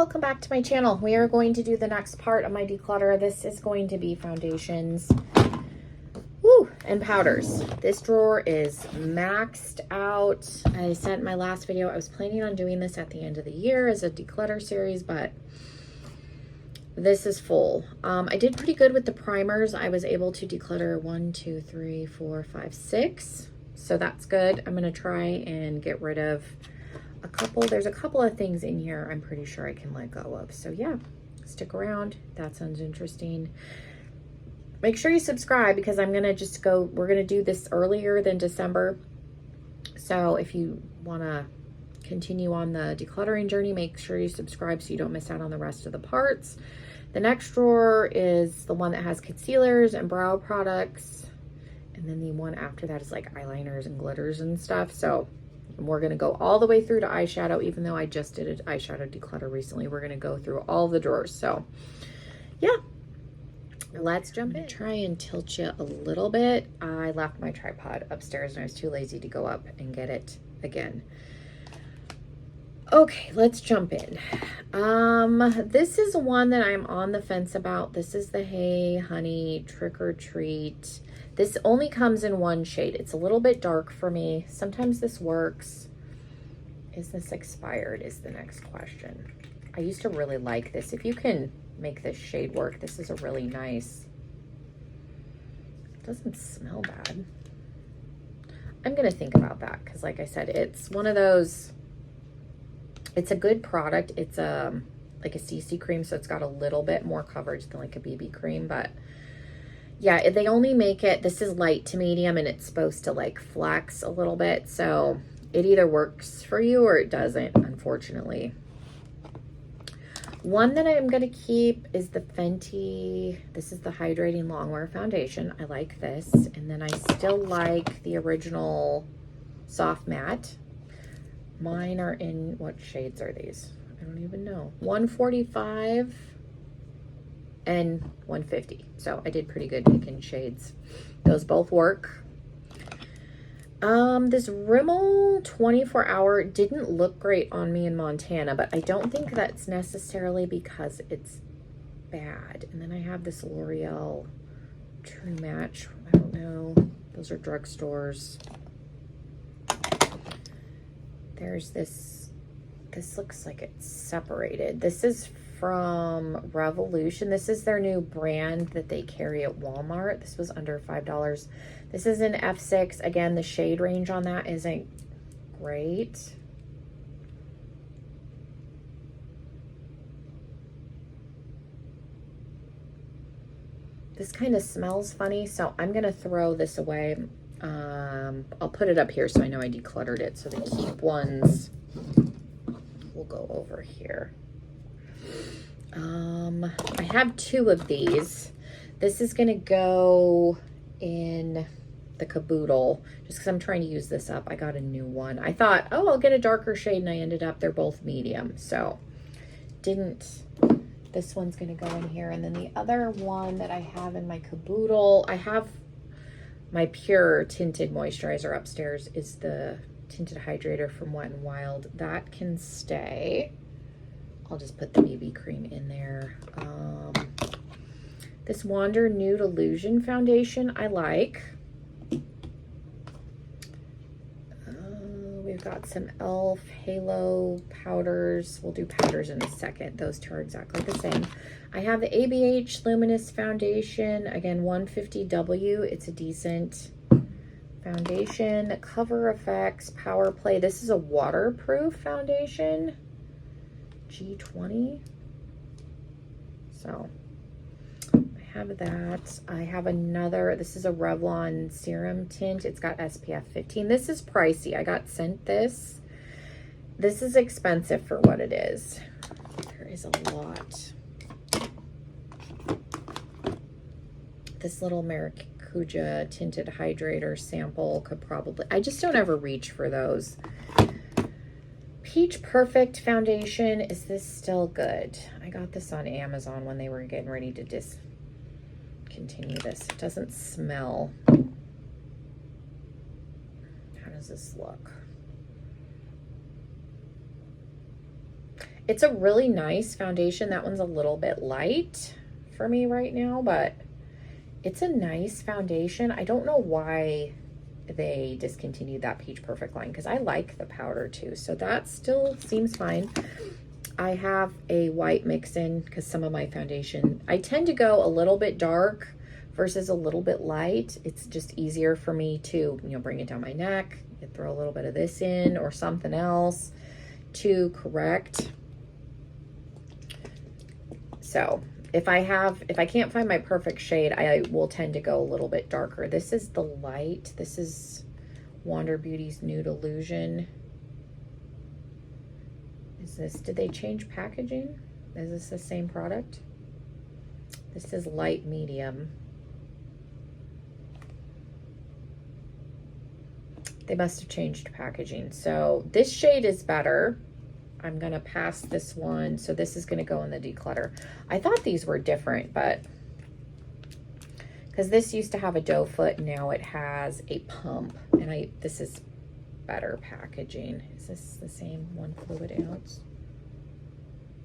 welcome back to my channel. We are going to do the next part of my declutter. This is going to be foundations and powders. This drawer is maxed out. I said in my last video I was planning on doing this at the end of the year as a declutter series, but this is full. I did pretty good with the primers. I was able to declutter 1, 2, 3, 4, 5, 6. So that's good. I'm going to try and get rid of a couple. There's a couple of things in here I'm pretty sure I can let go of. So yeah, stick around. That sounds interesting. Make sure you subscribe because I'm going to just go, we're going to do this earlier than December. So if you want to continue on the decluttering journey, make sure you subscribe so you don't miss out on the rest of the parts. The next drawer is the one that has concealers and brow products. And then the one after that is like eyeliners and glitters and stuff. So we're going to go all the way through to eyeshadow, even though I just did an eyeshadow declutter recently. We're going to go through all the drawers. So yeah, let's jump in. Try and tilt you a little bit. I left my tripod upstairs and I was too lazy to go up and get it again. Okay, let's jump in. This is one that I'm on the fence about. This is the Hey Honey Trick or Treat. This only comes in one shade. It's a little bit dark for me. Sometimes this works. Is this expired is the next question. I used to really like this. If you can make this shade work, this is a really nice. It doesn't smell bad. I'm gonna think about that because like I said, it's one of those, it's a good product. It's like a CC cream, so it's got a little bit more coverage than like a BB cream, but yeah, they only make it, this is light to medium and it's supposed to like flex a little bit. So it either works for you or it doesn't, unfortunately. One that I'm going to keep is the Fenty. This is the Hydrating Longwear Foundation. I like this. And then I still like the original Soft Matte. Mine are in, what shades are these? I don't even know. 145 and 150. So I did pretty good picking shades. Those both work. This Rimmel 24 hour didn't look great on me in Montana, but I don't think that's necessarily because it's bad. And then I have this L'Oreal True Match. I don't know. Those are drugstores. There's this looks like it's separated. This is from Revolution. This is their new brand that they carry at Walmart. This was under $5. This is an F6. Again, the shade range on that isn't great. This kind of smells funny, so I'm gonna throw this away. I'll put it up here so I know I decluttered it. So the keep ones will go over here. I have 2 of these. This is gonna go in the caboodle just because I'm trying to use this up. I got a new one. I thought, oh, I'll get a darker shade, and I ended up they're both medium. So didn't. This one's gonna go in here, and then the other one that I have in my caboodle, I have my Pure tinted moisturizer upstairs, is the tinted hydrator from Wet n Wild. That can stay. I'll just put the BB cream in there. This Wander Nude Illusion Foundation I like. We've got some e.l.f. Halo powders. We'll do powders in a second. Those two are exactly the same. I have the ABH Luminous Foundation. Again, 150W. It's a decent foundation. Cover Effects Power Play. This is a waterproof foundation. G20. So I have that. I have another, this is a Revlon serum tint. It's got SPF 15. This is pricey. I got sent this. This is expensive for what it is. There is a lot. This little Maracuja tinted hydrator sample could probably, I just don't ever reach for those. Peach Perfect Foundation. Is this still good? I got this on Amazon when they were getting ready to discontinue this. It doesn't smell. How does this look? It's a really nice foundation. That one's a little bit light for me right now, but it's a nice foundation. I don't know why they discontinued that Peach Perfect line because I like the powder too. So that still seems fine. I have a white mix-in because some of my foundation, I tend to go a little bit dark versus a little bit light. It's just easier for me to, bring it down my neck, throw a little bit of this in or something else to correct. So if I can't find my perfect shade, I will tend to go a little bit darker. This is the light. This is Wander Beauty's Nude Illusion. Did they change packaging? Is this the same product? This is light medium. They must have changed packaging. So this shade is better. I'm gonna pass this one. So this is gonna go in the declutter. I thought these were different, but because this used to have a doe foot, now it has a pump, and this is better packaging. Is this the same 1 fluid ounce?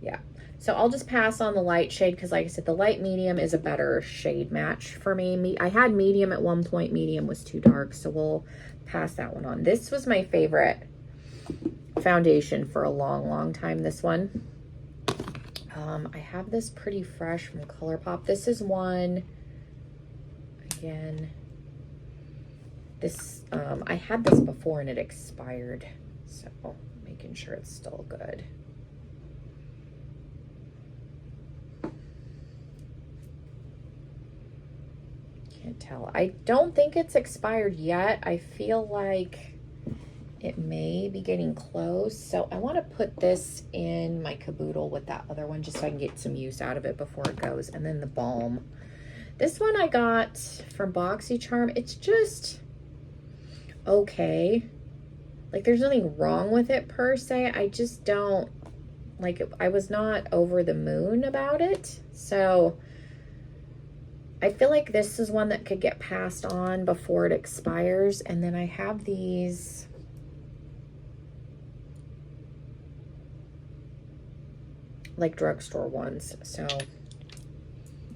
Yeah. So I'll just pass on the light shade because, like I said, the light medium is a better shade match for me. I had medium at one point. Medium was too dark, so we'll pass that one on. This was my favorite foundation for a long time, this one. I have this pretty fresh from ColourPop. This is one, again, this, I had this before and it expired, so making sure it's still good. Can't tell. I don't think it's expired yet. I feel like it may be getting close. So I want to put this in my caboodle with that other one just so I can get some use out of it before it goes. And then the balm. This one I got from BoxyCharm. It's just okay. Like, there's nothing wrong with it per se. I just don't like it. I was not over the moon about it. So I feel like this is one that could get passed on before it expires. And then I have these like drugstore ones. So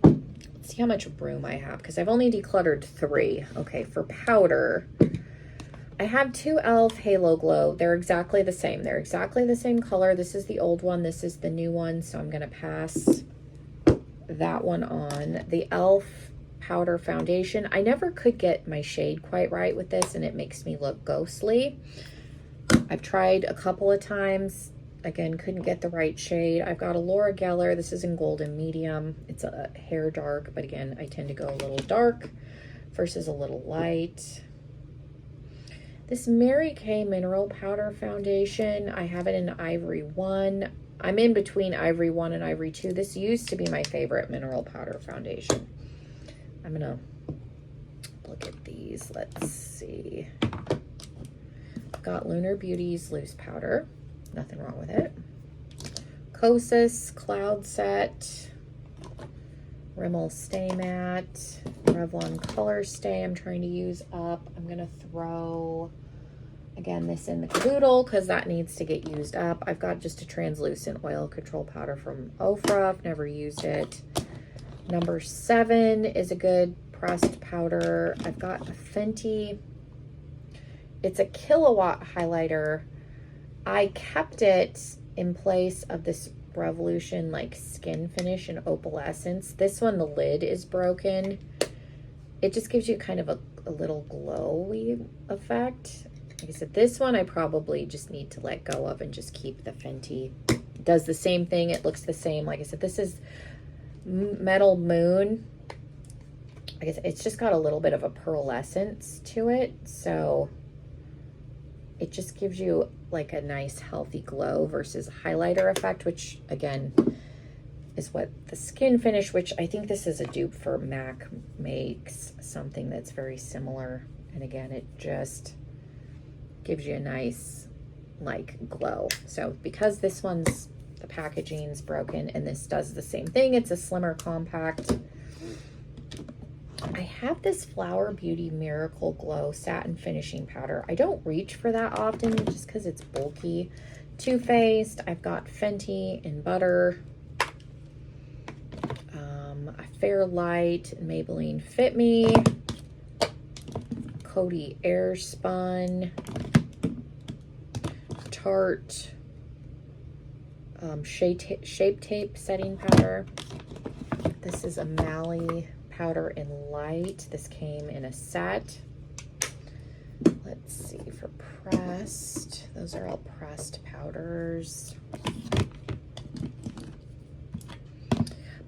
let's see how much room I have because I've only decluttered 3. Okay, for powder, I have 2 e.l.f. Halo Glow. They're exactly the same. They're exactly the same color. This is the old one. This is the new one. So I'm going to pass that one on. The e.l.f. powder foundation. I never could get my shade quite right with this, and it makes me look ghostly. I've tried a couple of times. Again, couldn't get the right shade. I've got a Laura Geller. This is in golden medium. It's a hair dark, but again, I tend to go a little dark versus a little light. This Mary Kay Mineral Powder Foundation, I have it in Ivory 1. I'm in between Ivory 1 and Ivory 2. This used to be my favorite mineral powder foundation. I'm gonna look at these. Let's see. I've got Lunar Beauty's loose powder. Nothing wrong with it. Kosas Cloud Set. Rimmel Stay Matte. Revlon Color Stay I'm trying to use up. I'm going to throw, again, this in the caboodle because that needs to get used up. I've got just a translucent oil control powder from Ofra. I've never used it. Number 7 is a good pressed powder. I've got a Fenty. It's a kilowatt highlighter. I kept it in place of this Revolution like skin finish in Opalescence. This one, the lid is broken. It just gives you kind of a little glowy effect. Like I said, this one I probably just need to let go of and just keep the Fenty. It does the same thing. It looks the same. Like I said, this is Metal Moon. I guess it's just got a little bit of a pearlescence to it. So it just gives you like a nice healthy glow versus a highlighter effect, which again is what the skin finish, which I think this is a dupe for MAC, makes something that's very similar. And again, it just gives you a nice like glow. So because this one's, the packaging's broken and this does the same thing, it's a slimmer compact. I have this Flower Beauty Miracle Glow Satin Finishing Powder. I don't reach for that often just because it's bulky. Too Faced. I've got Fenty in Butter. A Fairlight and Maybelline Fit Me. Coty Airspun. Tarte. Shape Tape Setting Powder. This is a Mally Powder in Light. This came in a set. Let's see, for pressed, those are all pressed powders.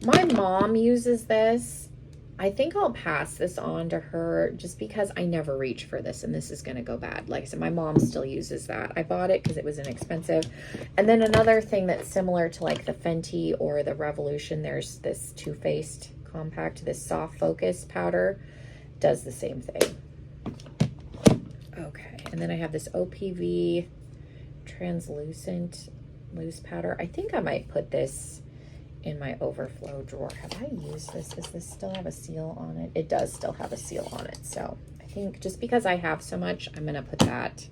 My mom uses this. I think I'll pass this on to her just because I never reach for this and this is going to go bad. Like I said, my mom still uses that. I bought it because it was inexpensive. And then another thing that's similar to like the Fenty or the Revolution, there's this Too Faced Compact, this Soft Focus powder, does the same thing. Okay, and then I have this OPV Translucent Loose Powder. I think I might put this in my overflow drawer. Have I used this? Does this still have a seal on it? It does still have a seal on it. So I think just because I have so much, I'm going to put that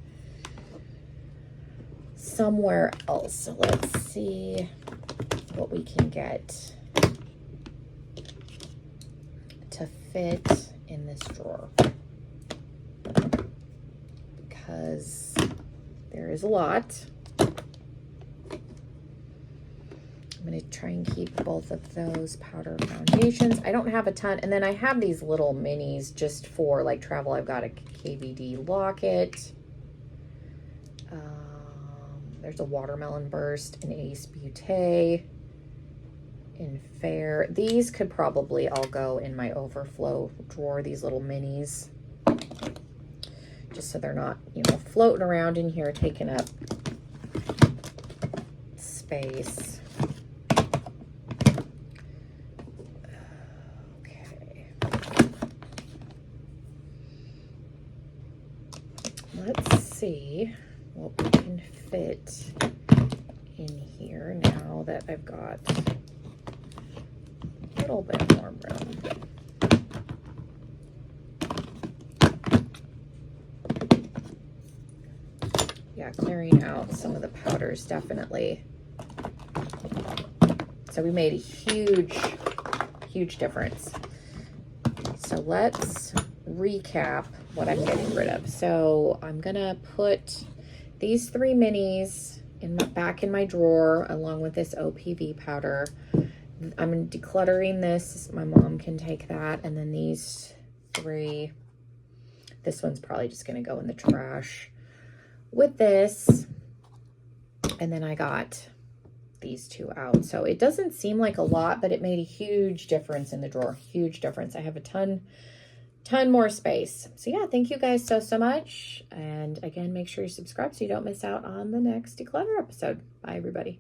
somewhere else. So let's see what we can get to fit in this drawer, because there is a lot. I'm going to try and keep both of those powder foundations. I don't have a ton. And then I have these little minis just for like travel. I've got a KVD locket. There's a Watermelon Burst, an Ace Beauté, in Fair. These could probably all go in my overflow drawer, these little minis. Just so they're not, you know, floating around in here taking up space. Let's see what we can fit in here now that I've got a little bit more room. Yeah, clearing out some of the powders definitely. So we made a huge difference. So let's recap what I'm getting rid of. So I'm gonna put these 3 minis back in my drawer along with this OPV powder. I'm decluttering this. My mom can take that. And then these 3, this one's probably just gonna go in the trash with this. And then I got these 2 out. So it doesn't seem like a lot, but it made a huge difference in the drawer. Huge difference. I have a ton more space. So yeah, thank you guys so much. And again, make sure you subscribe so you don't miss out on the next declutter episode. Bye everybody.